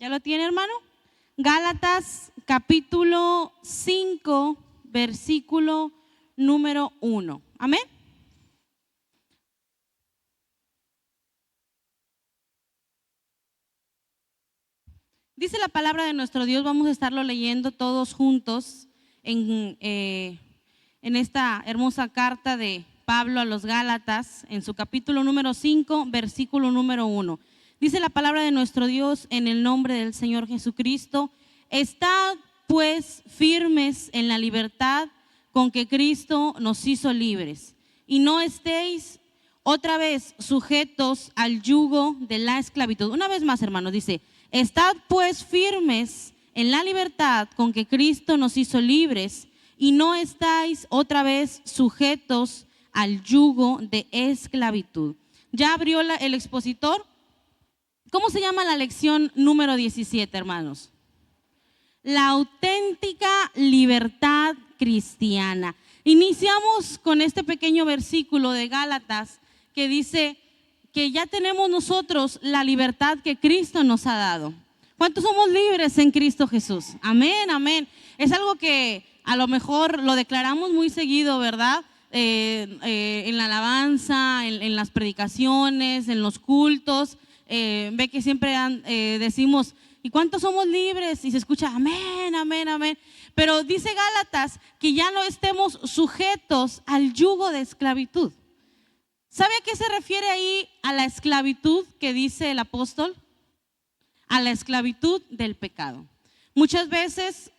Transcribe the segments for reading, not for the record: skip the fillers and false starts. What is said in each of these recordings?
¿Ya lo tiene, hermano? Gálatas capítulo 5, versículo número 1. Amén. Dice la palabra de nuestro Dios, vamos a estarlo leyendo todos juntos en esta hermosa carta de Pablo a los Gálatas, en su capítulo número 5, versículo número 1. Dice la palabra de nuestro Dios en el nombre del Señor Jesucristo: estad pues firmes en la libertad con que Cristo nos hizo libres, y no estéis otra vez sujetos al yugo de la esclavitud. Una vez más, hermanos, dice: estad pues firmes en la libertad con que Cristo nos hizo libres, y no estáis otra vez sujetos al yugo de esclavitud. ¿Ya abrió el expositor? ¿Cómo se llama la lección número 17, hermanos? La auténtica libertad cristiana. Iniciamos con este pequeño versículo de Gálatas que dice que ya tenemos nosotros la libertad que Cristo nos ha dado. ¿Cuántos somos libres en Cristo Jesús? Amén, amén. Es algo que a lo mejor lo declaramos muy seguido, ¿verdad? En la alabanza, en las predicaciones, en los cultos. Ve que siempre decimos: ¿y cuántos somos libres? Y se escucha amén, amén, amén. Pero dice Gálatas que ya no estemos sujetos al yugo de esclavitud. ¿Sabe a qué se refiere ahí a la esclavitud que dice el apóstol? A la esclavitud del pecado. Muchas veces,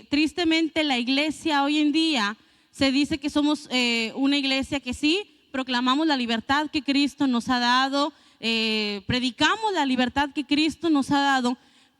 tristemente, la iglesia hoy en día se dice que somos una iglesia que sí, proclamamos la libertad que Cristo nos ha dado, predicamos la libertad que Cristo nos ha dado,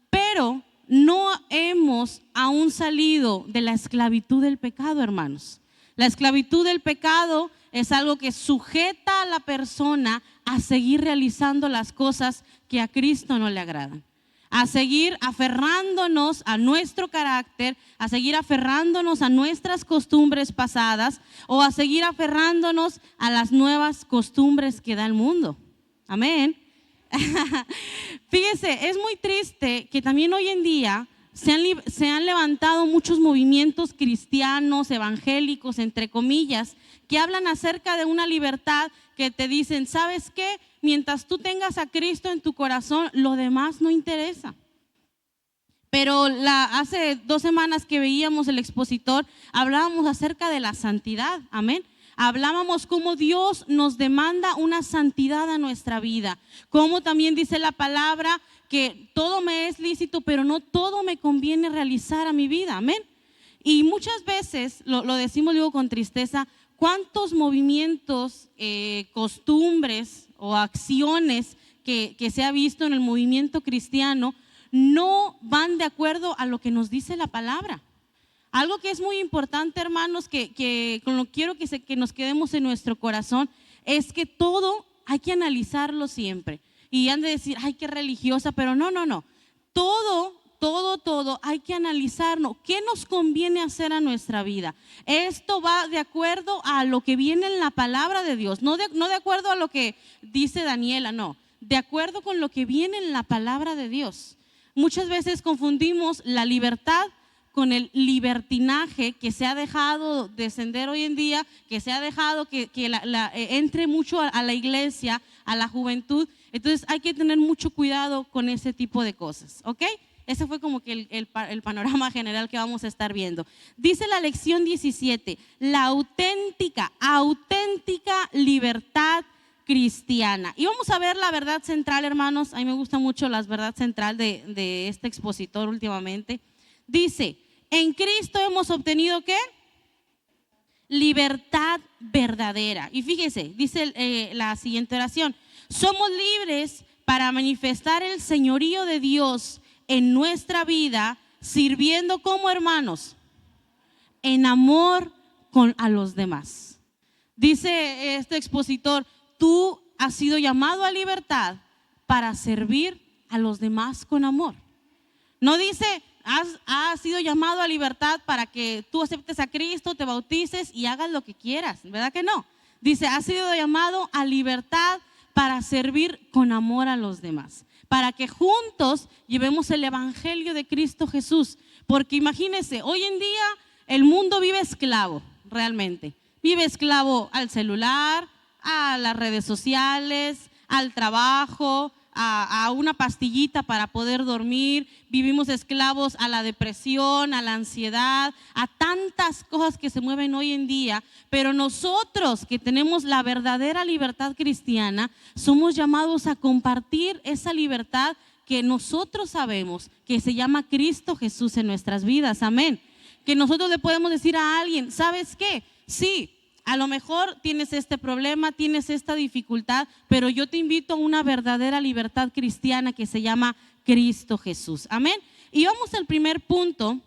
pero no hemos aún salido de la esclavitud del pecado, hermanos. La esclavitud del pecado es algo que sujeta a la persona a seguir realizando las cosas que a Cristo no le agradan, a seguir aferrándonos a nuestro carácter, a seguir aferrándonos a nuestras costumbres pasadas o a seguir aferrándonos a las nuevas costumbres que da el mundo. Amén. Fíjese, es muy triste que también hoy en día se han levantado muchos movimientos cristianos, evangélicos, entre comillas, que hablan acerca de una libertad que te dicen: ¿sabes qué? Mientras tú tengas a Cristo en tu corazón, lo demás no interesa. Pero hace 2 semanas que veíamos el expositor, hablábamos acerca de la santidad, amén. Hablábamos cómo Dios nos demanda una santidad a nuestra vida, como también dice la palabra que todo me es lícito, pero no todo me conviene realizar a mi vida, amén. Y muchas veces, lo decimos luego con tristeza, cuántos movimientos, costumbres o acciones que se ha visto en el movimiento cristiano no van de acuerdo a lo que nos dice la palabra. Algo que es muy importante, hermanos, que con lo quiero que nos quedemos en nuestro corazón, es que todo hay que analizarlo siempre. Y han de decir: ay, qué religiosa, pero no. Todo hay que analizarlo. ¿Qué nos conviene hacer a nuestra vida? Esto va de acuerdo a lo que viene en la palabra de Dios, no de acuerdo a lo que dice Daniela, no, de acuerdo con lo que viene en la palabra de Dios. Muchas veces confundimos la libertad con el libertinaje que se ha dejado descender hoy en día, que se ha dejado que entre mucho a la iglesia, a la juventud. Entonces hay que tener mucho cuidado con ese tipo de cosas, ¿ok? Ese fue como que el panorama general que vamos a estar viendo. Dice la lección 17, la auténtica libertad cristiana. Y vamos a ver la verdad central, hermanos. A mí me gusta mucho la verdad central de este expositor últimamente. Dice: en Cristo hemos obtenido ¿qué? Libertad verdadera. Y fíjese, dice la siguiente oración: somos libres para manifestar el señorío de Dios en nuestra vida, sirviendo como hermanos, en amor a los demás. Dice este expositor: tú has sido llamado a libertad para servir a los demás con amor. No dice: has sido llamado a libertad para que tú aceptes a Cristo, te bautices y hagas lo que quieras, ¿verdad que no? Dice: has sido llamado a libertad para servir con amor a los demás, para que juntos llevemos el evangelio de Cristo Jesús. Porque imagínense, hoy en día el mundo vive esclavo, realmente. Vive esclavo al celular, a las redes sociales, al trabajo, a una pastillita para poder dormir. Vivimos esclavos a la depresión, a la ansiedad, a tantas cosas que se mueven hoy en día. Pero nosotros que tenemos la verdadera libertad cristiana, somos llamados a compartir esa libertad que nosotros sabemos que se llama Cristo Jesús en nuestras vidas. Amén. Que nosotros le podemos decir a alguien, ¿sabes qué? Sí, a lo mejor tienes este problema, tienes esta dificultad, pero yo te invito a una verdadera libertad cristiana que se llama Cristo Jesús. Amén. Y vamos al primer punto,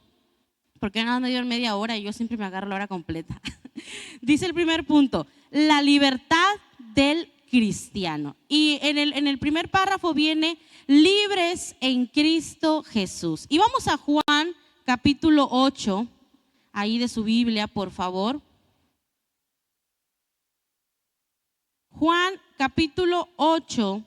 porque nada me dio media hora y yo siempre me agarro la hora completa. Dice el primer punto, la libertad del cristiano. Y en el primer párrafo viene, libres en Cristo Jesús. Y vamos a Juan capítulo 8, ahí de su Biblia, por favor. Juan capítulo 8,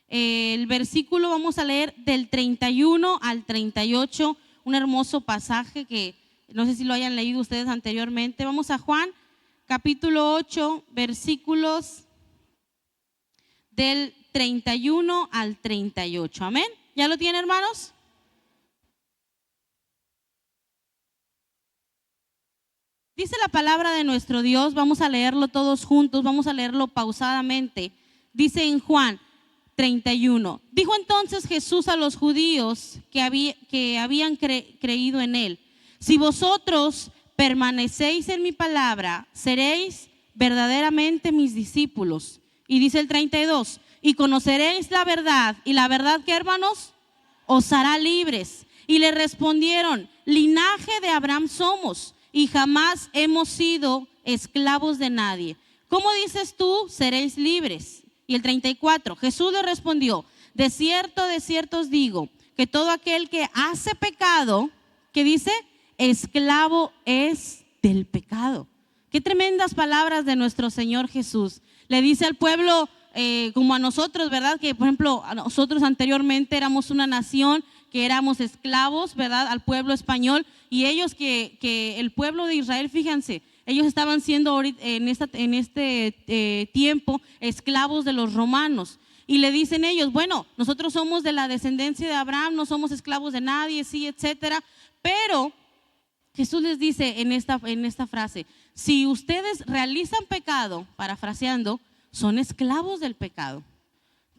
el versículo vamos a leer del 31 al 38, un hermoso pasaje que no sé si lo hayan leído ustedes anteriormente. Vamos a Juan capítulo 8, versículos del 31 al 38. Amén. ¿Ya lo tienen, hermanos? Dice la palabra de nuestro Dios, vamos a leerlo todos juntos, vamos a leerlo pausadamente. Dice en Juan 31, dijo entonces Jesús a los judíos que habían creído en él, si vosotros permanecéis en mi palabra, seréis verdaderamente mis discípulos. Y dice el 32, y conoceréis la verdad, y la verdad, ¿qué, hermanos? Os hará libres. Y le respondieron, linaje de Abraham somos, y jamás hemos sido esclavos de nadie. ¿Cómo dices tú, seréis libres? Y el 34, Jesús le respondió, de cierto os digo, que todo aquel que hace pecado, ¿qué dice? Esclavo es del pecado. Qué tremendas palabras de nuestro Señor Jesús. Le dice al pueblo, como a nosotros, ¿verdad? Que por ejemplo, a nosotros anteriormente éramos una nación que éramos esclavos, ¿verdad? Al pueblo español, y ellos que el pueblo de Israel, fíjense, ellos estaban siendo en este tiempo esclavos de los romanos. Y le dicen ellos, bueno, nosotros somos de la descendencia de Abraham, no somos esclavos de nadie, sí, etcétera. Pero Jesús les dice en esta frase, si ustedes realizan pecado, parafraseando, son esclavos del pecado.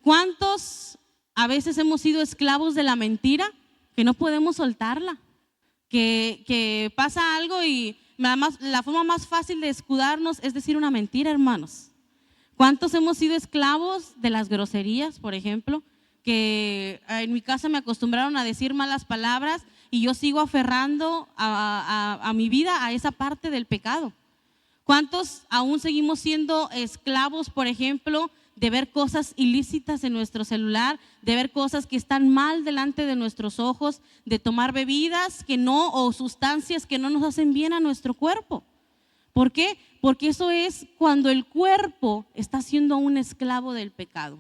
¿Cuántos a veces hemos sido esclavos de la mentira que no podemos soltarla? Que pasa algo y la forma más fácil de escudarnos es decir una mentira, hermanos. ¿Cuántos hemos sido esclavos de las groserías, por ejemplo? Que en mi casa me acostumbraron a decir malas palabras y yo sigo aferrando a mi vida a esa parte del pecado. ¿Cuántos aún seguimos siendo esclavos, por ejemplo, de ver cosas ilícitas en nuestro celular, de ver cosas que están mal delante de nuestros ojos, de tomar bebidas que no, o sustancias que no nos hacen bien a nuestro cuerpo? ¿Por qué? Porque eso es cuando el cuerpo está siendo un esclavo del pecado.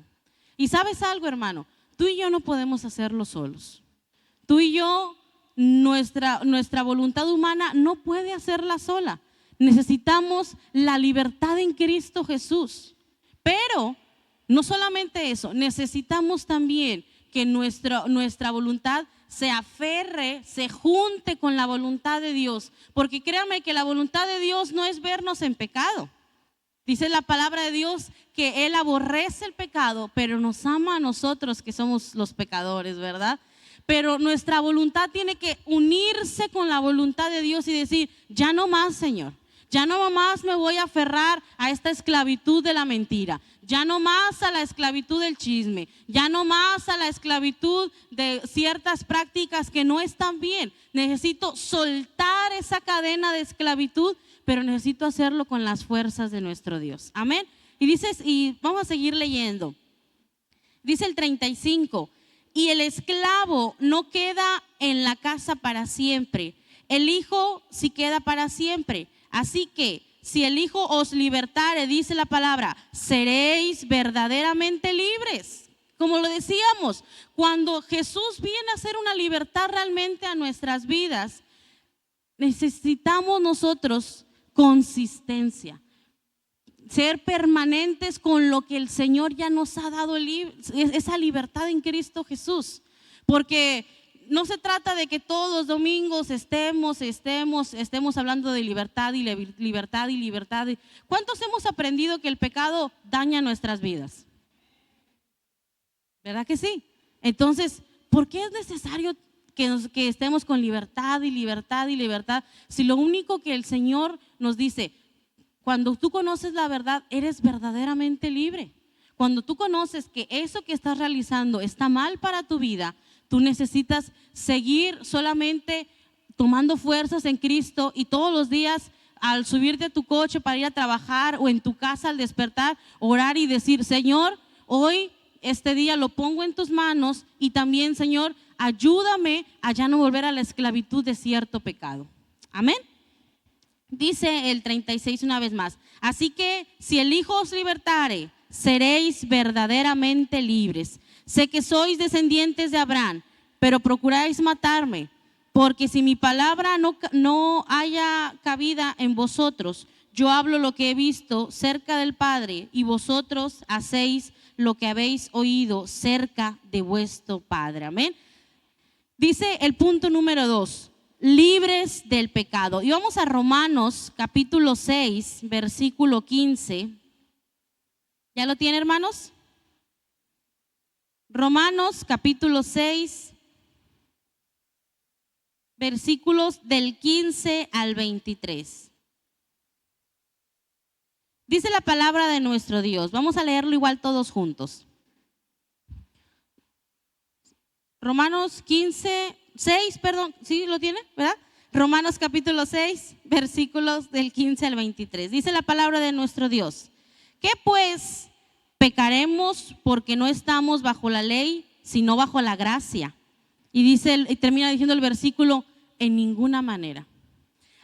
Y ¿sabes algo, hermano? Tú y yo no podemos hacerlo solos. Tú y yo, nuestra voluntad humana no puede hacerla sola. Necesitamos la libertad en Cristo Jesús. Pero no solamente eso, necesitamos también que nuestra voluntad se aferre, se junte con la voluntad de Dios. Porque créanme que la voluntad de Dios no es vernos en pecado. Dice la palabra de Dios que Él aborrece el pecado, pero nos ama a nosotros que somos los pecadores, ¿verdad? Pero nuestra voluntad tiene que unirse con la voluntad de Dios y decir, ya no más, Señor. Ya no más me voy a aferrar a esta esclavitud de la mentira. Ya no más a la esclavitud del chisme. Ya no más a la esclavitud de ciertas prácticas que no están bien. Necesito soltar esa cadena de esclavitud, pero necesito hacerlo con las fuerzas de nuestro Dios. Amén. Y vamos a seguir leyendo. Dice el 35, y el esclavo no queda en la casa para siempre. El hijo sí queda para siempre. Así que si el Hijo os libertare, dice la palabra, seréis verdaderamente libres. como lo decíamos, cuando Jesús viene a hacer una libertad realmente a nuestras vidas, necesitamos nosotros consistencia, ser permanentes con lo que el Señor ya nos ha dado, esa libertad en Cristo Jesús. Porque no se trata de que todos los domingos estemos hablando de libertad y libertad y libertad. ¿Cuántos hemos aprendido que el pecado daña nuestras vidas? ¿Verdad que sí? Entonces, ¿por qué es necesario que estemos con libertad y libertad y libertad? Si lo único que el Señor nos dice, cuando tú conoces la verdad, eres verdaderamente libre. Cuando tú conoces que eso que estás realizando está mal para tu vida, tú necesitas seguir solamente tomando fuerzas en Cristo y todos los días al subirte a tu coche para ir a trabajar o en tu casa al despertar, orar y decir, Señor, hoy este día lo pongo en tus manos y también, Señor, ayúdame a ya no volver a la esclavitud de cierto pecado. Amén. Dice el 36 una vez más, así que si el Hijo os libertare, seréis verdaderamente libres. Sé que sois descendientes de Abraham, pero procuráis matarme, porque si mi palabra no haya cabida en vosotros, yo hablo lo que he visto cerca del Padre, y vosotros hacéis lo que habéis oído cerca de vuestro Padre. Amén. Dice el punto número 2, libres del pecado. Y vamos a Romanos capítulo 6, versículo 15. ¿Ya lo tiene, hermanos? Romanos capítulo 6, versículos del 15 al 23. Dice la palabra de nuestro Dios. Vamos a leerlo igual todos juntos. Romanos 6, ¿sí lo tiene? ¿Verdad? Romanos capítulo 6, versículos del 15 al 23. Dice la palabra de nuestro Dios. ¿Qué pues pecaremos porque no estamos bajo la ley, sino bajo la gracia? Y termina diciendo el versículo, en ninguna manera.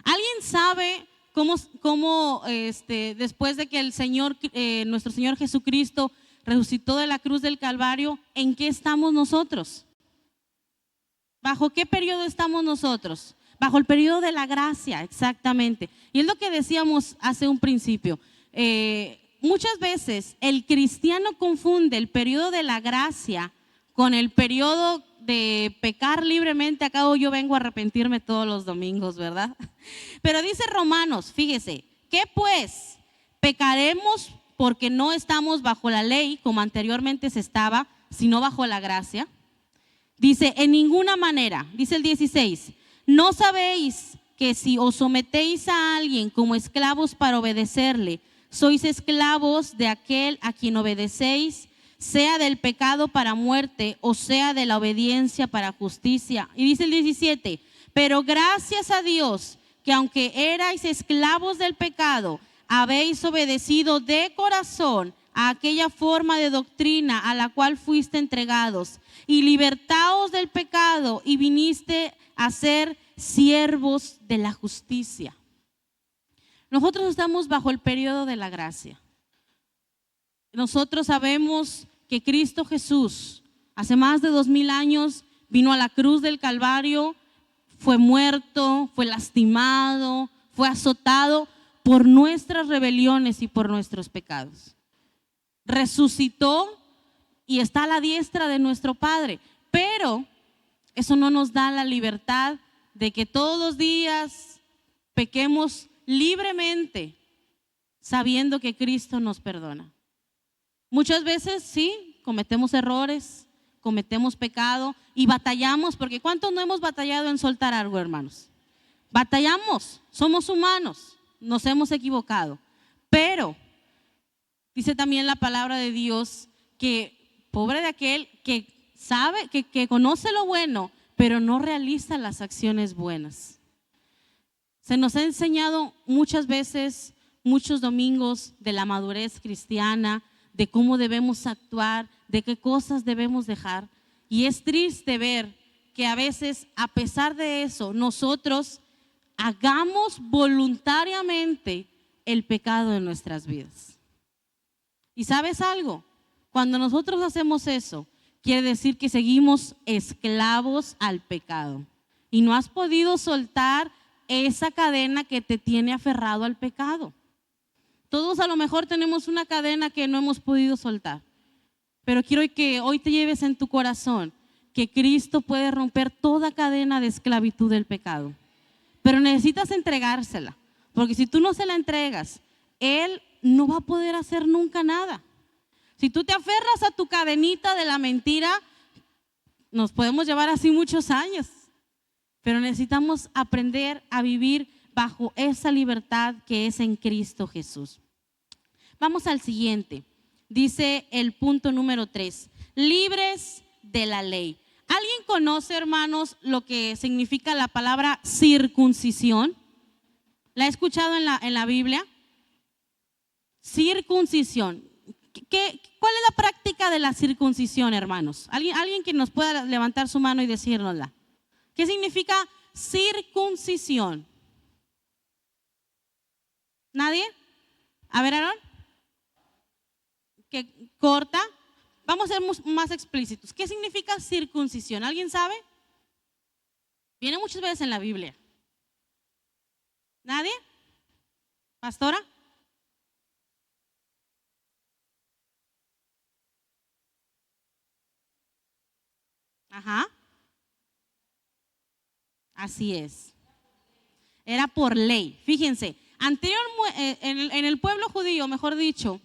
¿Alguien sabe cómo después de que el Señor, nuestro Señor Jesucristo resucitó de la cruz del Calvario, en qué estamos nosotros? ¿Bajo qué periodo estamos nosotros? Bajo el periodo de la gracia, exactamente. Y es lo que decíamos hace un principio. Muchas veces el cristiano confunde el periodo de la gracia con el periodo de pecar libremente. Acabo yo vengo a arrepentirme todos los domingos, ¿verdad? Pero dice Romanos, fíjese, ¿qué pues? ¿Pecaremos porque no estamos bajo la ley como anteriormente se estaba, sino bajo la gracia? Dice, en ninguna manera. Dice el 16, ¿no sabéis que si os sometéis a alguien como esclavos para obedecerle, sois esclavos de aquel a quien obedecéis, sea del pecado para muerte o sea de la obediencia para justicia? Y dice el 17, pero gracias a Dios que aunque erais esclavos del pecado, habéis obedecido de corazón a aquella forma de doctrina a la cual fuiste entregados, y libertaos del pecado y viniste a ser siervos de la justicia. Nosotros estamos bajo el periodo de la gracia. Nosotros sabemos que Cristo Jesús hace más de 2000 años vino a la cruz del Calvario, fue muerto, fue lastimado, fue azotado por nuestras rebeliones y por nuestros pecados. Resucitó y está a la diestra de nuestro Padre, pero eso no nos da la libertad de que todos los días pequemos libremente, sabiendo que Cristo nos perdona. Muchas veces sí, cometemos errores, cometemos pecado y batallamos, porque ¿cuántos no hemos batallado en soltar algo, hermanos? Batallamos, somos humanos, nos hemos equivocado, pero dice también la palabra de Dios que pobre de aquel que sabe, que conoce lo bueno, pero no realiza las acciones buenas. Se nos ha enseñado muchas veces, muchos domingos, de la madurez cristiana, de cómo debemos actuar, de qué cosas debemos dejar. Y es triste ver que a veces, a pesar de eso, nosotros hagamos voluntariamente el pecado en nuestras vidas. ¿Y sabes algo? Cuando nosotros hacemos eso, quiere decir que seguimos esclavos al pecado y no has podido soltar esa cadena que te tiene aferrado al pecado. Todos a lo mejor tenemos una cadena que no hemos podido soltar, pero quiero que hoy te lleves en tu corazón que Cristo puede romper toda cadena de esclavitud del pecado, pero necesitas entregársela, porque si tú no se la entregas, Él no va a poder hacer nunca nada. Si tú te aferras a tu cadenita de la mentira, nos podemos llevar así muchos años, pero necesitamos aprender a vivir bajo esa libertad que es en Cristo Jesús. Vamos al siguiente. Dice el punto número 3, libres de la ley. ¿Alguien conoce, hermanos, lo que significa la palabra circuncisión? ¿La he escuchado en la Biblia? Circuncisión. ¿Cuál es la práctica de la circuncisión, hermanos? ¿Alguien que nos pueda levantar su mano y decírnosla? ¿Qué significa circuncisión? ¿Nadie? A ver, Aarón. ¿Qué corta? Vamos a ser más explícitos. ¿Qué significa circuncisión? ¿Alguien sabe? Viene muchas veces en la Biblia. ¿Nadie? ¿Pastora? Ajá. Así es. Era por ley. Fíjense, en el pueblo judío, mejor dicho,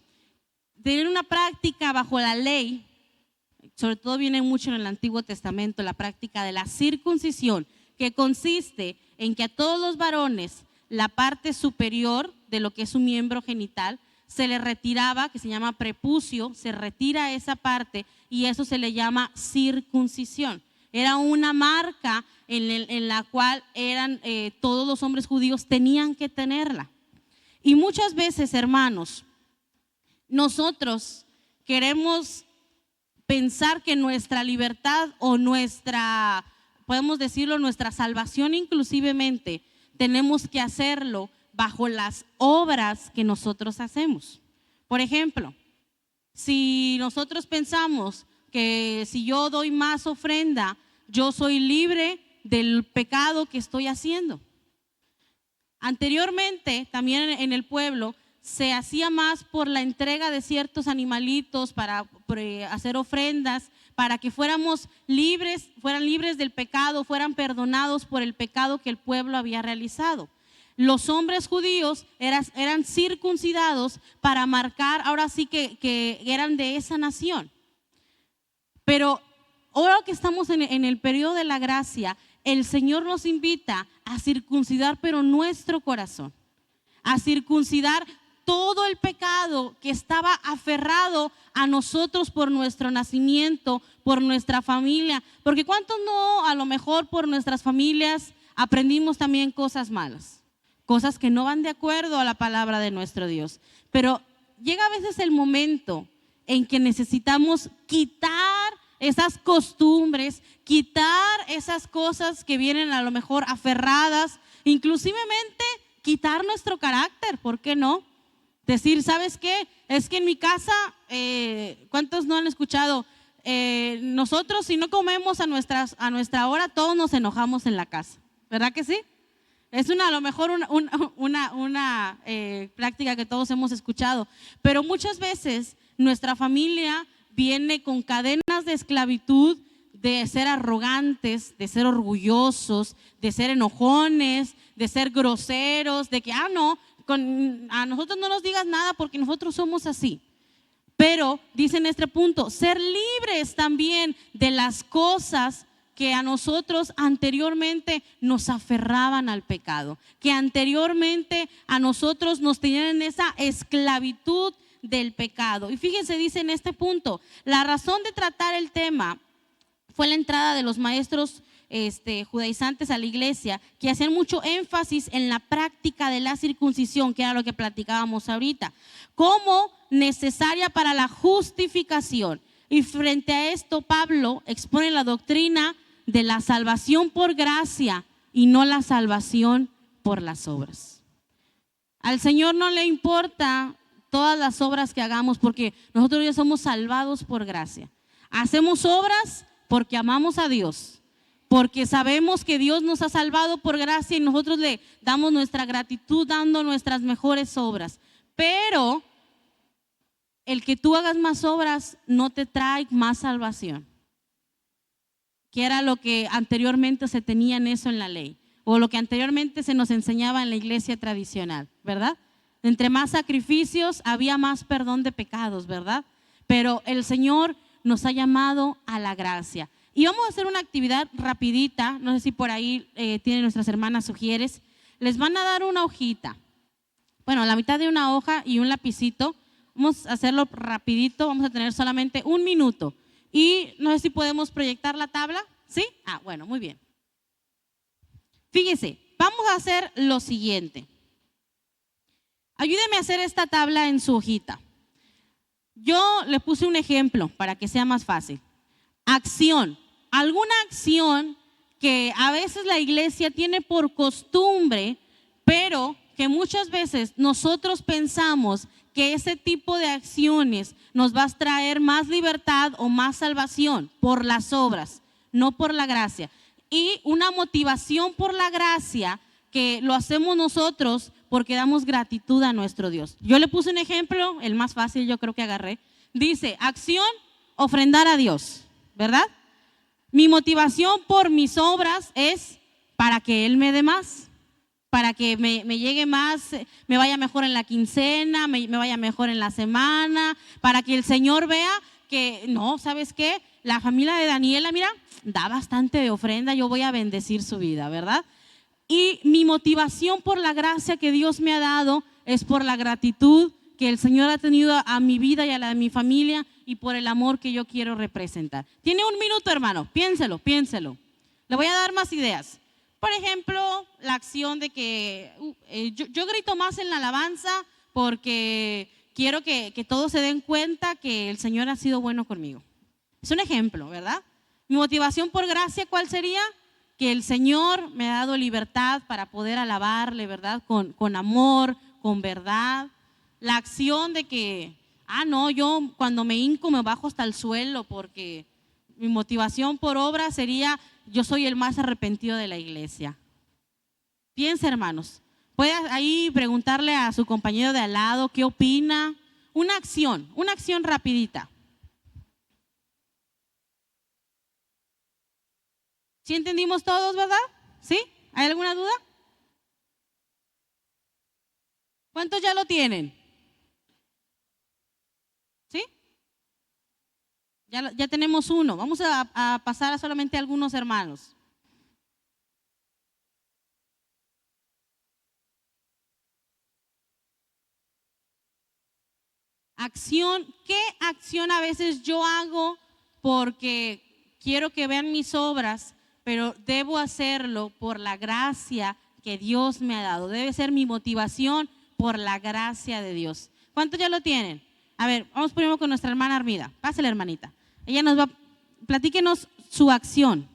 tener una práctica bajo la ley, sobre todo viene mucho en el Antiguo Testamento, la práctica de la circuncisión, que consiste en que a todos los varones la parte superior de lo que es su miembro genital se le retiraba, que se llama prepucio, se retira esa parte y eso se le llama circuncisión. Era una marca en la cual todos los hombres judíos tenían que tenerla. Y muchas veces, hermanos, nosotros queremos pensar que nuestra libertad o podemos decirlo, nuestra salvación inclusivemente, tenemos que hacerlo bajo las obras que nosotros hacemos. Por ejemplo, si nosotros pensamos que si yo doy más ofrenda, yo soy libre del pecado que estoy haciendo. Anteriormente, también en el pueblo, se hacía más por la entrega de ciertos animalitos para hacer ofrendas, para que fueran libres del pecado, fueran perdonados por el pecado que el pueblo había realizado. Los hombres judíos eran circuncidados para marcar, ahora sí que eran de esa nación. Pero ahora que estamos en el periodo de la gracia, el Señor nos invita a circuncidar pero nuestro corazón, a circuncidar todo el pecado que estaba aferrado a nosotros por nuestro nacimiento, por nuestra familia, porque cuántos no, a lo mejor por nuestras familias aprendimos también cosas malas, cosas que no van de acuerdo a la palabra de nuestro Dios. Pero llega a veces el momento en que necesitamos quitar esas costumbres, quitar esas cosas que vienen a lo mejor aferradas, inclusivemente quitar nuestro carácter, ¿por qué no? Decir, ¿sabes qué? Es que en mi casa, ¿cuántos no han escuchado? Nosotros si no comemos a nuestra hora, todos nos enojamos en la casa, ¿verdad que sí? Es a lo mejor una práctica que todos hemos escuchado, pero muchas veces nuestra familia viene con cadenas de esclavitud, de ser arrogantes, de ser orgullosos, de ser enojones, de ser groseros, de que, no, a nosotros no nos digas nada porque nosotros somos así. Pero dice en este punto, ser libres también de las cosas que a nosotros anteriormente nos aferraban al pecado, que anteriormente a nosotros nos tenían en esa esclavitud del pecado. Y fíjense, dice en este punto, la razón de tratar el tema fue la entrada de los maestros judaizantes a la iglesia, que hacían mucho énfasis en la práctica de la circuncisión, que era lo que platicábamos ahorita, como necesaria para la justificación. Y frente a esto, Pablo expone la doctrina de la salvación por gracia y no la salvación por las obras. Al Señor no le importa todas las obras que hagamos, porque nosotros ya somos salvados por gracia. Hacemos obras porque amamos a Dios, porque sabemos que Dios nos ha salvado por gracia y nosotros le damos nuestra gratitud dando nuestras mejores obras. Pero el que tú hagas más obras no te trae más salvación, que era lo que anteriormente se tenía en eso en la ley, o lo que anteriormente se nos enseñaba en la iglesia tradicional, ¿verdad? Entre más sacrificios había más perdón de pecados, ¿verdad? Pero el Señor nos ha llamado a la gracia. Y vamos a hacer una actividad rapidita, no sé si por ahí tienen nuestras hermanas sugieres. Les van a dar una hojita, bueno, la mitad de una hoja y un lapicito. Vamos a hacerlo rapidito, vamos a tener solamente 1 minuto. Y no sé si podemos proyectar la tabla, ¿sí? Bueno, muy bien. Fíjese, vamos a hacer lo siguiente. Ayúdeme a hacer esta tabla en su hojita. Yo le puse un ejemplo para que sea más fácil. Acción. Alguna acción que a veces la iglesia tiene por costumbre, pero que muchas veces nosotros pensamos que ese tipo de acciones nos va a traer más libertad o más salvación por las obras, no por la gracia. Y una motivación por la gracia que lo hacemos nosotros porque damos gratitud a nuestro Dios. Yo le puse un ejemplo, el más fácil yo creo que agarré. Dice, acción, ofrendar a Dios, ¿verdad? Mi motivación por mis obras es para que Él me dé más, para que me llegue más, me vaya mejor en la quincena, me vaya mejor en la semana, para que el Señor vea que, no, ¿sabes qué? La familia de Daniela, mira, da bastante de ofrenda, yo voy a bendecir su vida, ¿verdad? Y mi motivación por la gracia que Dios me ha dado es por la gratitud que el Señor ha tenido a mi vida y a la de mi familia y por el amor que yo quiero representar. Tiene 1 minuto, hermano, piénselo. Le voy a dar más ideas. Por ejemplo, la acción de que yo grito más en la alabanza porque quiero que todos se den cuenta que el Señor ha sido bueno conmigo. Es un ejemplo, ¿verdad? Mi motivación por gracia, ¿cuál sería? Que el Señor me ha dado libertad para poder alabarle, ¿verdad? Con amor, con verdad. La acción de que, no, yo cuando me hinco me bajo hasta el suelo porque mi motivación por obra sería, yo soy el más arrepentido de la iglesia. Piensa, hermanos, puede ahí preguntarle a su compañero de al lado qué opina. Una acción rapidita. ¿Sí entendimos todos, verdad? ¿Sí? ¿Hay alguna duda? ¿Cuántos ya lo tienen? ¿Sí? Ya tenemos uno. Vamos a pasar a solamente algunos hermanos. Acción, ¿qué acción a veces yo hago porque quiero que vean mis obras, pero debo hacerlo por la gracia que Dios me ha dado? Debe ser mi motivación por la gracia de Dios. ¿Cuántos ya lo tienen? A ver, vamos primero con nuestra hermana Armida. Pásale, hermanita. Ella nos va, platíquenos su acción.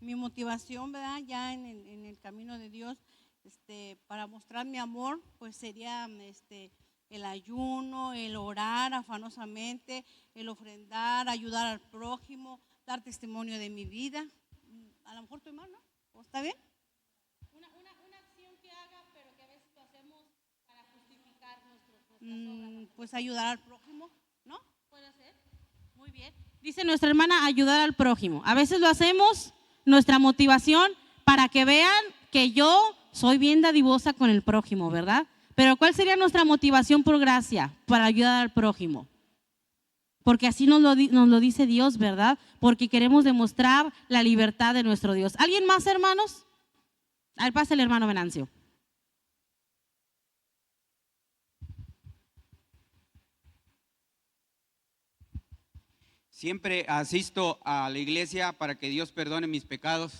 Mi motivación, ¿verdad? Ya en el camino de Dios, para mostrar mi amor, pues sería el ayuno, el orar afanosamente, el ofrendar, ayudar al prójimo, dar testimonio de mi vida. A lo mejor tu hermano, ¿no? ¿Está bien? Una acción que haga, pero que a veces lo hacemos para justificar nuestras obras. Pues ayudar al prójimo, ¿no? ¿Puede ser? Muy bien. Dice nuestra hermana, ayudar al prójimo. A veces lo hacemos, nuestra motivación, para que vean que yo soy bien dadivosa con el prójimo, ¿verdad? Pero ¿cuál sería nuestra motivación por gracia? Para ayudar al prójimo. Porque así nos lo dice Dios, ¿verdad? Porque queremos demostrar la libertad de nuestro Dios. ¿Alguien más, hermanos? A ver, pasa el hermano Venancio. Siempre asisto a la iglesia para que Dios perdone mis pecados.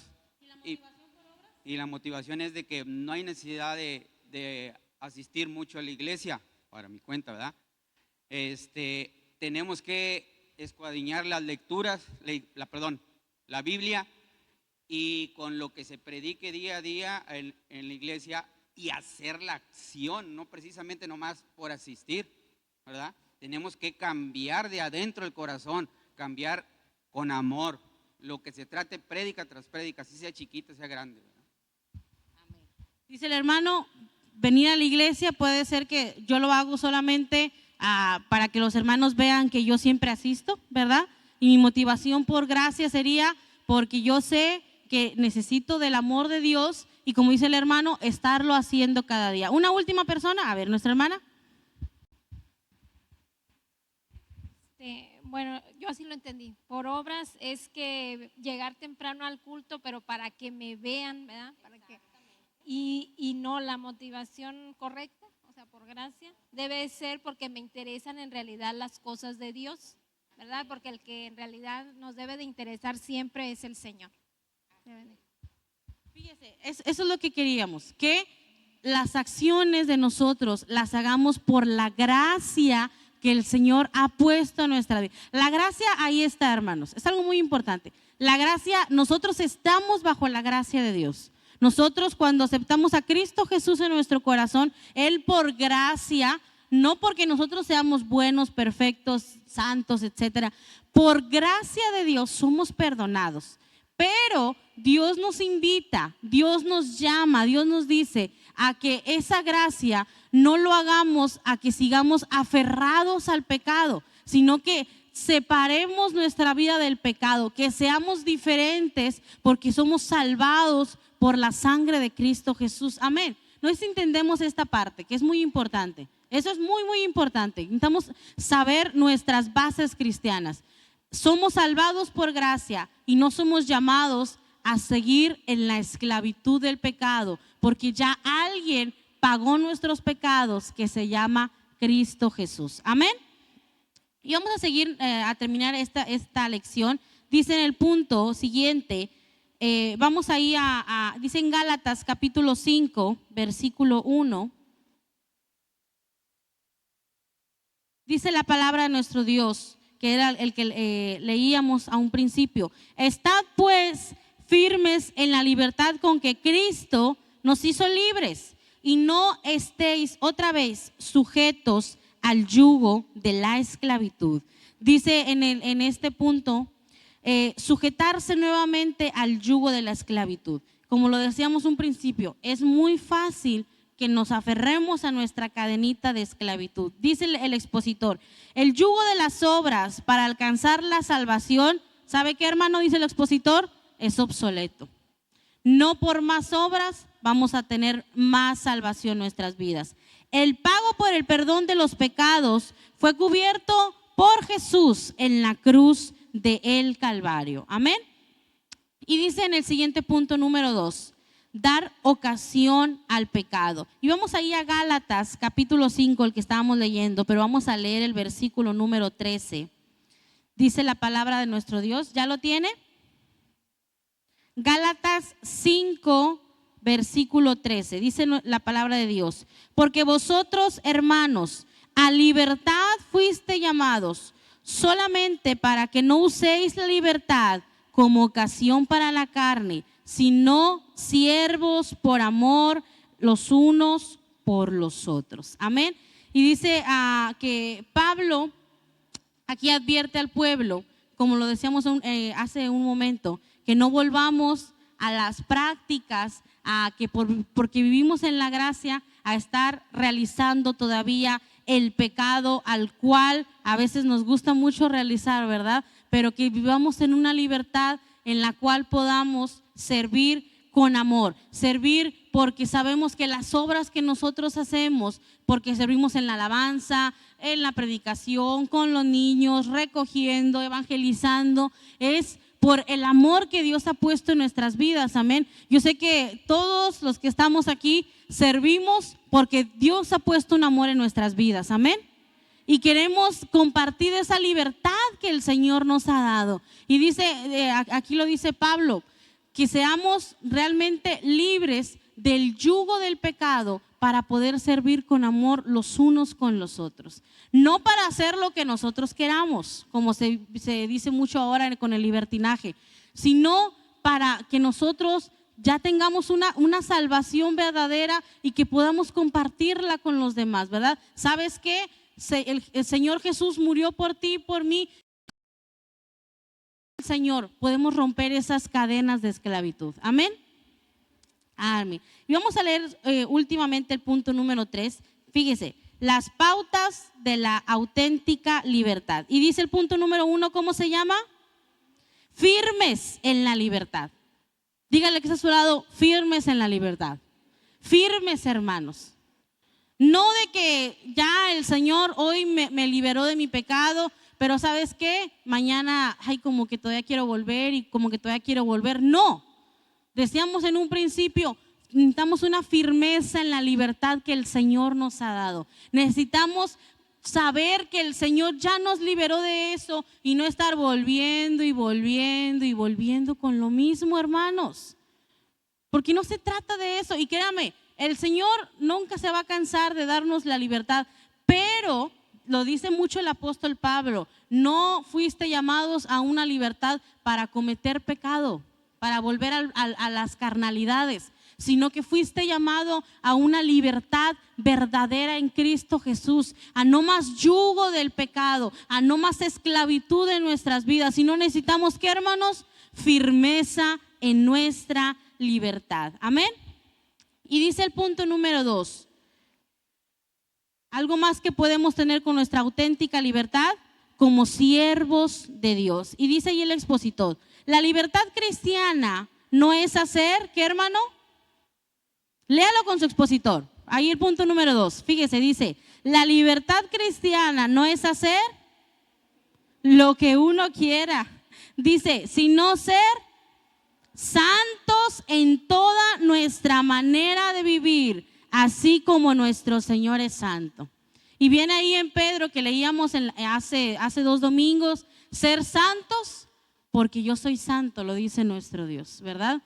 Y la motivación es de que no hay necesidad de asistir mucho a la iglesia, para mi cuenta, ¿verdad? Tenemos que escuadriñar las lecturas, la Biblia, y con lo que se predique día a día en la iglesia, y hacer la acción, no precisamente nomás por asistir, ¿verdad? Tenemos que cambiar de adentro el corazón, cambiar con amor. Lo que se trate, prédica tras prédica, así sea chiquita, sea grande, ¿verdad? Dice el hermano, venir a la iglesia puede ser que yo lo hago solamente para que los hermanos vean que yo siempre asisto, ¿verdad? Y mi motivación por gracia sería porque yo sé que necesito del amor de Dios y, como dice el hermano, estarlo haciendo cada día. Una última persona, a ver, nuestra hermana. Bueno, yo así lo entendí. Por obras es que llegar temprano al culto, pero para que me vean, ¿verdad? Y no, la motivación correcta, o sea, por gracia, debe ser porque me interesan en realidad las cosas de Dios, ¿verdad? Porque el que en realidad nos debe de interesar siempre es el Señor. Fíjese, eso es lo que queríamos, que las acciones de nosotros las hagamos por la gracia que el Señor ha puesto en nuestra vida. La gracia ahí está, hermanos, es algo muy importante. La gracia, nosotros estamos bajo la gracia de Dios. Nosotros cuando aceptamos a Cristo Jesús en nuestro corazón, Él por gracia, no porque nosotros seamos buenos, perfectos, santos, etcétera, por gracia de Dios somos perdonados. Pero Dios nos invita, Dios nos llama, Dios nos dice a que esa gracia no lo hagamos a que sigamos aferrados al pecado, sino que separemos nuestra vida del pecado, que seamos diferentes porque somos salvados por la sangre de Cristo Jesús. Amén. No es si entendemos esta parte, que es muy importante. Eso es muy, muy importante. Necesitamos saber nuestras bases cristianas. Somos salvados por gracia y no somos llamados a seguir en la esclavitud del pecado, porque ya alguien pagó nuestros pecados, que se llama Cristo Jesús. Amén. Y vamos a seguir a terminar esta lección. Dice en el punto siguiente, vamos ahí dice en Gálatas capítulo 5, versículo 1. Dice la palabra de nuestro Dios, que era el que leíamos a un principio. Estad pues firmes en la libertad con que Cristo nos hizo libres, y no estéis otra vez sujetos al yugo de la esclavitud. Dice en este punto, sujetarse nuevamente al yugo de la esclavitud. Como lo decíamos un principio, es muy fácil que nos aferremos a nuestra cadenita de esclavitud. Dice el expositor, el yugo de las obras para alcanzar la salvación, ¿sabe qué, hermano? Dice el expositor, es obsoleto. No por más obras vamos a tener más salvación en nuestras vidas. El pago por el perdón de los pecados fue cubierto por Jesús en la cruz del Calvario. Amén. Y dice en el siguiente punto número 2, dar ocasión al pecado. Y vamos ahí a Gálatas capítulo 5, el que estábamos leyendo, pero vamos a leer el versículo número 13. Dice la palabra de nuestro Dios. ¿Ya lo tiene? Gálatas 5, versículo 13. Dice la palabra de Dios. Porque vosotros, hermanos, a libertad fuiste llamados, solamente para que no uséis la libertad como ocasión para la carne, sino siervos por amor los unos por los otros. Amén. Y dice que Pablo aquí advierte al pueblo, como lo decíamos hace un momento, que no volvamos a las prácticas, a que porque vivimos en la gracia, a estar realizando todavía el pecado al cual a veces nos gusta mucho realizar, ¿verdad? Pero que vivamos en una libertad en la cual podamos servir con amor, servir porque sabemos que las obras que nosotros hacemos, porque servimos en la alabanza, en la predicación, con los niños, recogiendo, evangelizando, es por el amor que Dios ha puesto en nuestras vidas. Amén. Yo sé que todos los que estamos aquí servimos porque Dios ha puesto un amor en nuestras vidas. Amén. Y queremos compartir esa libertad que el Señor nos ha dado. Y dice, aquí lo dice Pablo, que seamos realmente libres del yugo del pecado para poder servir con amor los unos con los otros. No para hacer lo que nosotros queramos, como se dice mucho ahora con el libertinaje, sino para que nosotros ya tengamos una salvación verdadera y que podamos compartirla con los demás, ¿verdad? ¿Sabes qué? El Señor Jesús murió por ti y por mí. Señor, podemos romper esas cadenas de esclavitud. Amén. Amén. Y vamos a leer últimamente el punto número 3. Fíjese, las pautas de la auténtica libertad. Y dice el punto número 1, ¿cómo se llama? Firmes en la libertad. Dígale que está a su lado, firmes en la libertad. Firmes, hermanos. No de que ya el Señor hoy me liberó de mi pecado, pero ¿sabes qué? Mañana, ay, como que todavía quiero volver y como que todavía quiero volver. No. Decíamos en un principio, necesitamos una firmeza en la libertad que el Señor nos ha dado. Necesitamos saber que el Señor ya nos liberó de eso y no estar volviendo y volviendo y volviendo con lo mismo, hermanos. Porque no se trata de eso. Y créame, el Señor nunca se va a cansar de darnos la libertad, pero lo dice mucho el apóstol Pablo, no fuiste llamados a una libertad para cometer pecado, para volver a las carnalidades, sino que fuiste llamado a una libertad verdadera en Cristo Jesús, a no más yugo del pecado, a no más esclavitud en nuestras vidas, sino necesitamos, ¿qué, hermanos? Firmeza en nuestra libertad. Amén. Y dice el punto número 2, algo más que podemos tener con nuestra auténtica libertad como siervos de Dios. Y dice ahí el expositor, la libertad cristiana no es hacer, ¿qué, hermano? Léalo con su expositor. Ahí el punto número 2. Fíjese, dice, la libertad cristiana no es hacer lo que uno quiera. Dice, sino ser santos en toda nuestra manera de vivir, así como nuestro Señor es santo. Y viene ahí en Pedro que leíamos hace 2 domingos, ser santos porque yo soy santo, lo dice nuestro Dios, ¿verdad?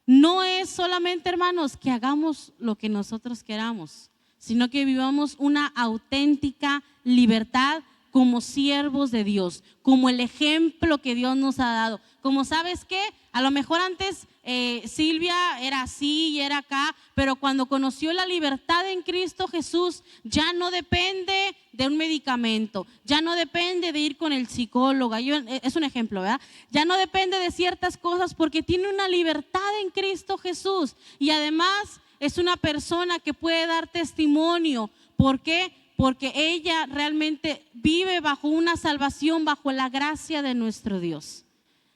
No es solamente, hermanos, que hagamos lo que nosotros queramos, sino que vivamos una auténtica libertad como siervos de Dios, como el ejemplo que Dios nos ha dado. Como sabes que a lo mejor antes Silvia era así y era acá, pero cuando conoció la libertad en Cristo Jesús, ya no depende de un medicamento, ya no depende de ir con el psicólogo, es un ejemplo, ¿verdad? Ya no depende de ciertas cosas porque tiene una libertad en Cristo Jesús y además es una persona que puede dar testimonio. ¿Por qué? Porque ella realmente vive bajo una salvación, bajo la gracia de nuestro Dios.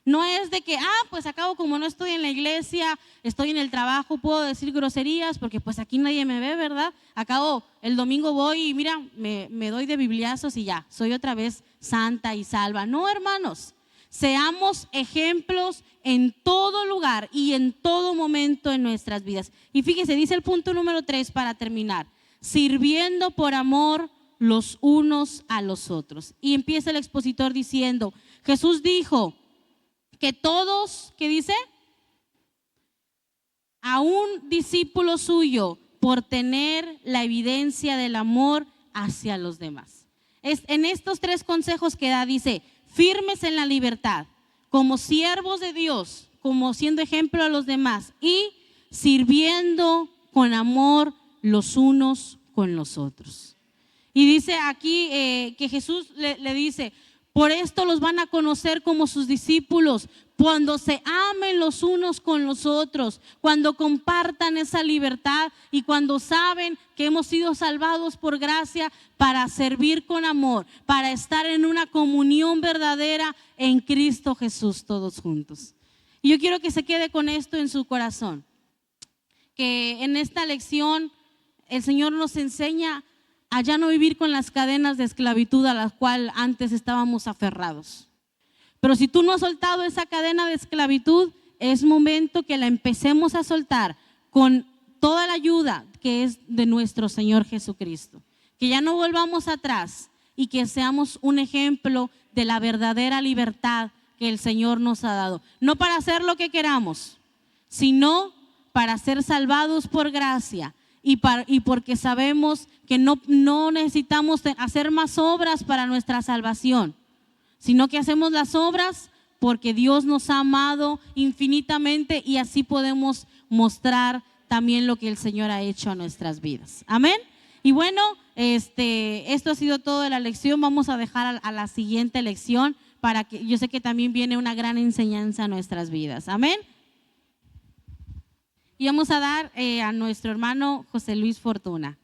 No es de que, pues acabo como no estoy en la iglesia, estoy en el trabajo, puedo decir groserías porque pues aquí nadie me ve, ¿verdad? Acabo, el domingo voy y mira, me doy de bibliazos y ya, soy otra vez santa y salva. No, hermanos, seamos ejemplos en todo lugar y en todo momento en nuestras vidas. Y fíjese, dice el punto número 3 para terminar, sirviendo por amor los unos a los otros. Y empieza el expositor diciendo, Jesús dijo que todos, ¿qué dice? A un discípulo suyo por tener la evidencia del amor hacia los demás. En estos 3 consejos que da, dice, firmes en la libertad, como siervos de Dios, como siendo ejemplo a los demás y sirviendo con amor los unos con los otros. Y dice aquí que Jesús le dice, por esto los van a conocer como sus discípulos, cuando se amen los unos con los otros, cuando compartan esa libertad y cuando saben que hemos sido salvados por gracia para servir con amor, para estar en una comunión verdadera en Cristo Jesús todos juntos. Y yo quiero que se quede con esto en su corazón, que en esta lección el Señor nos enseña a ya no vivir con las cadenas de esclavitud a las cuales antes estábamos aferrados. Pero si tú no has soltado esa cadena de esclavitud, es momento que la empecemos a soltar con toda la ayuda que es de nuestro Señor Jesucristo. Que ya no volvamos atrás y que seamos un ejemplo de la verdadera libertad que el Señor nos ha dado. No para hacer lo que queramos, sino para ser salvados por gracia. Y porque sabemos que no necesitamos hacer más obras para nuestra salvación, sino que hacemos las obras porque Dios nos ha amado infinitamente y así podemos mostrar también lo que el Señor ha hecho a nuestras vidas. Amén. Y bueno, esto ha sido todo de la lección. Vamos a dejar a la siguiente lección para que yo sé que también viene una gran enseñanza a nuestras vidas. Amén. Y vamos a dar a nuestro hermano José Luis Fortuna.